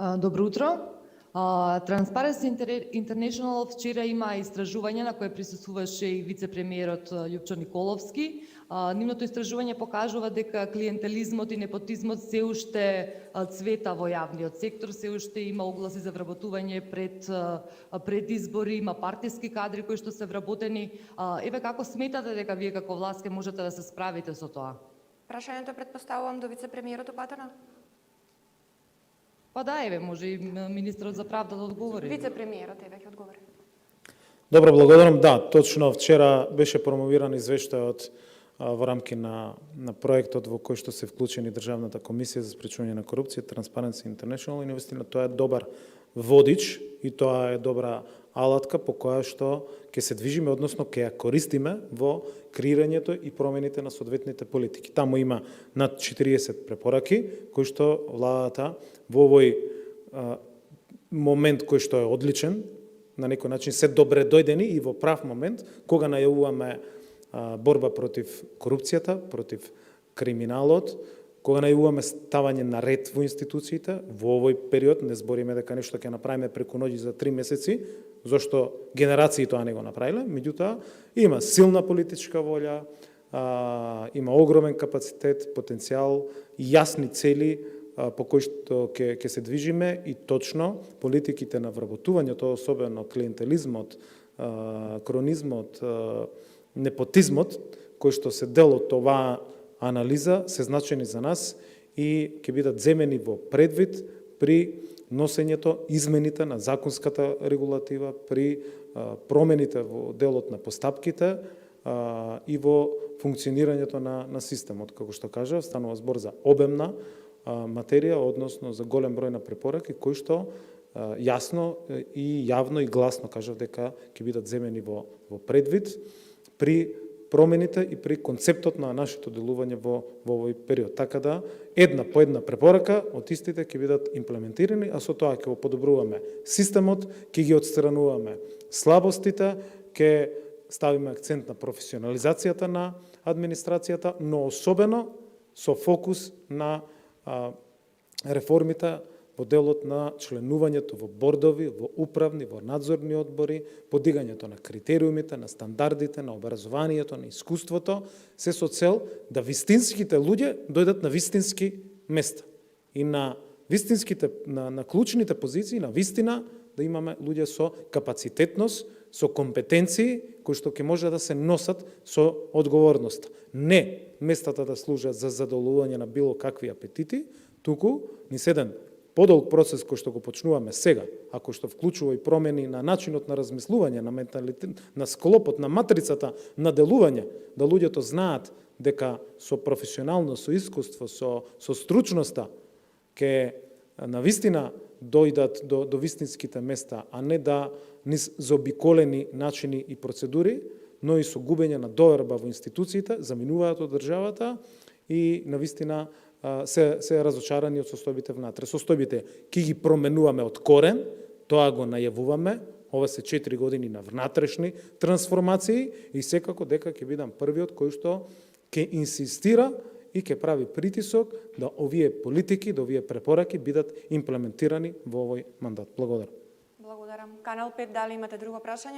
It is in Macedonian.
Добро утро. Transparency International вчера има истражување на кое присуствуваше и вице-премиерот Љупчо Николовски. Нивното истражување покажува дека клиентелизмот и непотизмот се уште цвета во јавниот сектор, се уште има огласи за вработување пред избори, има партиски кадри кои што се вработени. Еве како сметате дека вие како власт ќе можете да се справите со тоа? Прашањето претпоставувам до вице-премиерот Опатана. Па да, еве, може и министерот за правда да одговори. Вице-премиерот ќе одговори. Добро, благодарам. Да, точно вчера беше промовиран извештајот во рамки на проектот во кој што се вклучени Државната комисија за спречување на корупција, Transparency International, и навистина тоа е добар водич и тоа е добра алатка по која што ќе се движиме, односно ќе ја користиме во креирањето и промените на соодветните политики. Таму има над 40 препораки кои што владата во овој момент кој што е одличен, на некој начин се добре дојдени и во прав момент кога најавуваме борба против корупцијата, против криминалот, кога најавуваме ставање на ред во институциите, во овој период не збориме дека нешто ќе направиме преку ноќ за 3 месеци, зашто генерации тоа не го направиле, меѓутоа има силна политичка волја, има огромен капацитет, потенцијал, јасни цели по кои што ќе се движиме и точно политиките на вработувањето, особено клиентелизмот, кронизмот, непотизмот, кои што се дел од оваа анализа, се значени за нас и ќе бидат земени во предвид при носењето измените на законската регулатива, при промените во делот на постапките и во функционирањето на системот. Како што кажа, станува збор за обемна материја, односно за голем број на препораки, кои што јасно и јавно и гласно кажав дека ќе бидат земени во предвид при промените и при концептот на нашето делување во овој период. Така да, една по една препорака од истите ќе бидат имплементирани, а со тоа ќе го подобруваме системот, ќе ги отстрануваме слабостите, ќе ставиме акцент на професионализацијата на администрацијата, но особено со фокус на реформите во делот на членувањето во бордови, во управни, во надзорни одбори, подигањето на критериумите, на стандардите, на образованието, на искуството, се со цел да вистинските луѓе дојдат на вистински места. И на вистинските, на клучните позиции, на вистина, да имаме луѓе со капацитетност, со компетенции, кои што ќе може да се носат со одговорност. Не местата да служат за задоволување на било какви апетити, туку ни седен подолг процес кој што го почнуваме сега, ако што вклучува и промени на начинот на размислување, на менталитет, на склопот, на матрицата на делување, да луѓето знаат дека со професионално, со искуство, со стручноста ќе навистина дојдат до вистинските места, а не да низ заобиколени начини и процедури, но и со губење на доверба во институциите, заминуваат од државата и навистина се разочарани од состојбите внатре. Состојбите ќе ги променуваме од корен, тоа го најавуваме, ова се 4 години на внатрешни трансформации и секако дека ќе бидам првиот кој што ќе инсистира и ќе прави притисок да овие политики, да овие препораки бидат имплементирани во овој мандат. Благодарам. Благодарам. Канал 5, дали имате друго прашање?